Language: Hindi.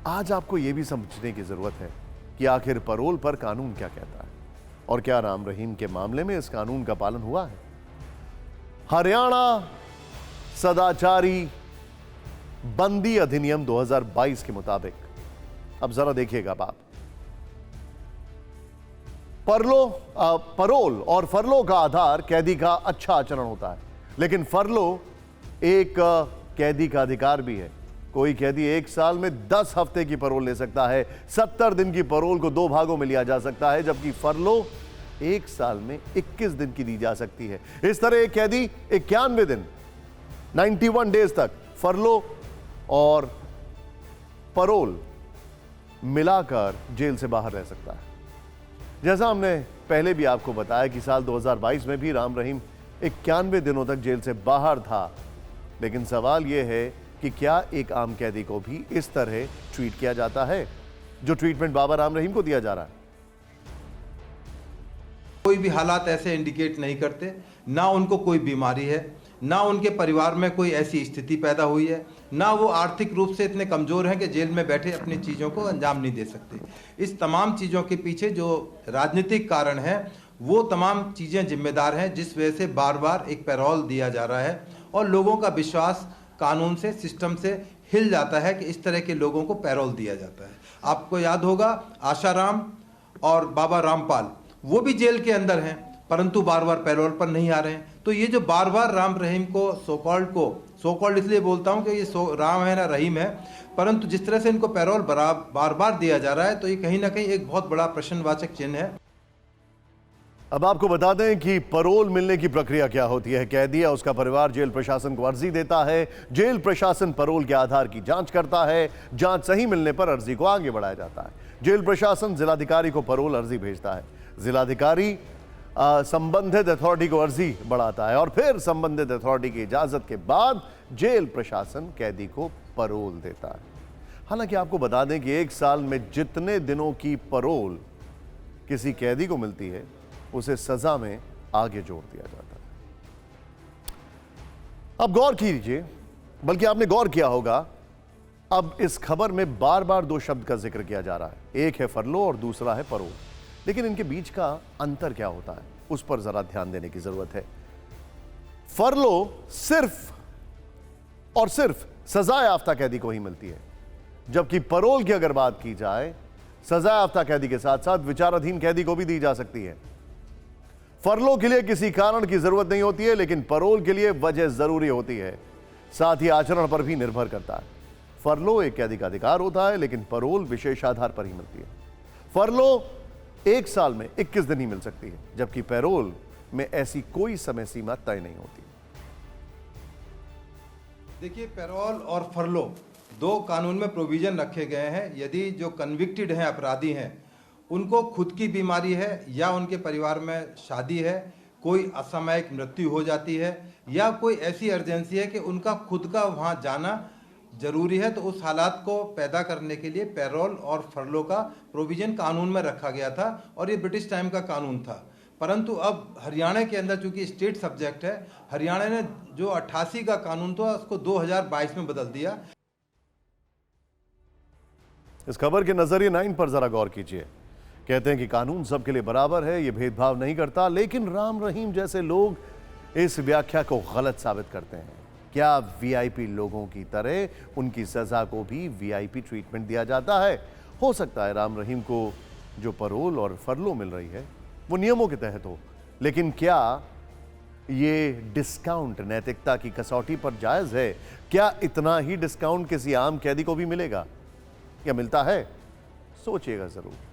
आज आपको यह भी समझने की जरूरत है कि आखिर परोल पर कानून क्या कहता है और क्या राम रहीम के मामले में इस कानून का पालन हुआ है। हरियाणा सदाचारी बंदी अधिनियम 2022 के मुताबिक, अब जरा देखिएगा आप, परोल और फरलो का आधार कैदी का अच्छा आचरण होता है, लेकिन फरलो एक कैदी का अधिकार भी है। कोई कैदी 1 साल में 10 हफ्ते की परोल ले सकता है। 70 दिन की परोल को 2 भागों में लिया जा सकता है, जबकि फरलो 1 साल में 21 दिन की दी जा सकती है। इस तरह एक कैदी 91 दिन 91 डेज तक फरलो और परोल मिलाकर जेल से बाहर रह सकता है। जैसा हमने पहले भी आपको बताया कि साल 2022 में भी राम रहीम 91 दिनों तक जेल से बाहर था, लेकिन सवाल यह है कि क्या एक आम कैदी को भी इस तरह ट्रीट किया जाता है जो ट्रीटमेंट बाबा राम रहीम को दिया जा रहा है। कोई भी हालात ऐसे इंडिकेट नहीं करते, ना उनको कोई बीमारी है, ना उनके परिवार में कोई ऐसी स्थिति पैदा हुई है, ना वो आर्थिक रूप से इतने कमजोर हैं कि जेल में बैठे अपनी चीज़ों को अंजाम नहीं दे सकते। इस तमाम चीज़ों के पीछे जो राजनीतिक कारण है वो तमाम चीज़ें जिम्मेदार हैं, जिस वजह से बार बार एक पैरोल दिया जा रहा है और लोगों का विश्वास कानून से, सिस्टम से हिल जाता है कि इस तरह के लोगों को पैरोल दिया जाता है। आपको याद होगा आशाराम और बाबा रामपाल, वो भी जेल के अंदर हैं परंतु बार बार पैरोल पर नहीं आ रहे हैं। तो ये जो बार बार राम रहीम को सो कॉल्ड इसलिए बोलता हूँ कि ये राम है ना रहीम है, परंतु जिस तरह से इनको पैरोल बार बार दिया जा रहा है तो ये कहीं ना कहीं एक बहुत बड़ा प्रश्नवाचक चिन्ह है। अब आपको बता दें कि परोल मिलने की प्रक्रिया क्या होती है। कैदी या उसका परिवार जेल प्रशासन को अर्जी देता है, जेल प्रशासन परोल के आधार की जांच करता है, जांच सही मिलने पर अर्जी को आगे बढ़ाया जाता है। जेल प्रशासन जिलाधिकारी को परोल अर्जी भेजता है, जिलाधिकारी संबंधित अथॉरिटी को अर्जी बढ़ाता है और फिर संबंधित अथॉरिटी की इजाजत के बाद जेल प्रशासन कैदी को परोल देता है। हालांकि आपको बता दें कि 1 साल में जितने दिनों की परोल किसी कैदी को मिलती है उसे सजा में आगे जोड़ दिया जाता है। अब गौर कीजिए, बल्कि आपने गौर किया होगा, अब इस खबर में बार बार 2 शब्द का जिक्र किया जा रहा है, एक है फरलो और दूसरा है परोल। लेकिन इनके बीच का अंतर क्या होता है उस पर जरा ध्यान देने की जरूरत है। फरलो सिर्फ और सिर्फ सजा याफ्ता कैदी को ही मिलती है, जबकि परोल की अगर बात की जाए सजा याफ्ता कैदी के साथ साथ विचाराधीन कैदी को भी दी जा सकती है। फरलो के लिए किसी कारण की जरूरत नहीं होती है, लेकिन परोल के लिए वजह जरूरी होती है, साथ ही आचरण पर भी निर्भर करता है। फरलो एक कैदी का अधिकार होता है, लेकिन परोल विशेष आधार पर ही मिलती है। फरलो 1 साल में 21 दिन ही मिल सकती है, जबकि पैरोल में ऐसी कोई समय सीमा तय नहीं होती। देखिए, पैरोल और फरलो 2 कानून में प्रोविजन रखे गए हैं। यदि जो कन्विक्टेड हैं, अपराधी हैं, उनको खुद की बीमारी है या उनके परिवार में शादी है, कोई असामयिक मृत्यु हो जाती है या कोई ऐसी अर्जेंसी है कि उनका खुद का वहाँ जाना जरूरी है, तो उस हालात को पैदा करने के लिए पैरोल और फरलो का प्रोविजन कानून में रखा गया था और ये ब्रिटिश टाइम का कानून था। परंतु अब हरियाणा के अंदर चूंकि स्टेट सब्जेक्ट है, हरियाणा ने जो 88 का कानून था उसको 2022 में बदल दिया। इस खबर के नजरिए 9 पर जरा गौर कीजिए। कहते हैं कि कानून सबके लिए बराबर है, यह भेदभाव नहीं करता, लेकिन राम रहीम जैसे लोग इस व्याख्या को गलत साबित करते हैं। क्या वीआईपी लोगों की तरह उनकी सजा को भी वीआईपी ट्रीटमेंट दिया जाता है? हो सकता है राम रहीम को जो परोल और फरलो मिल रही है वो नियमों के तहत हो, लेकिन क्या ये डिस्काउंट नैतिकता की कसौटी पर जायज है? क्या इतना ही डिस्काउंट किसी आम कैदी को भी मिलेगा या मिलता है? सोचिएगा जरूर।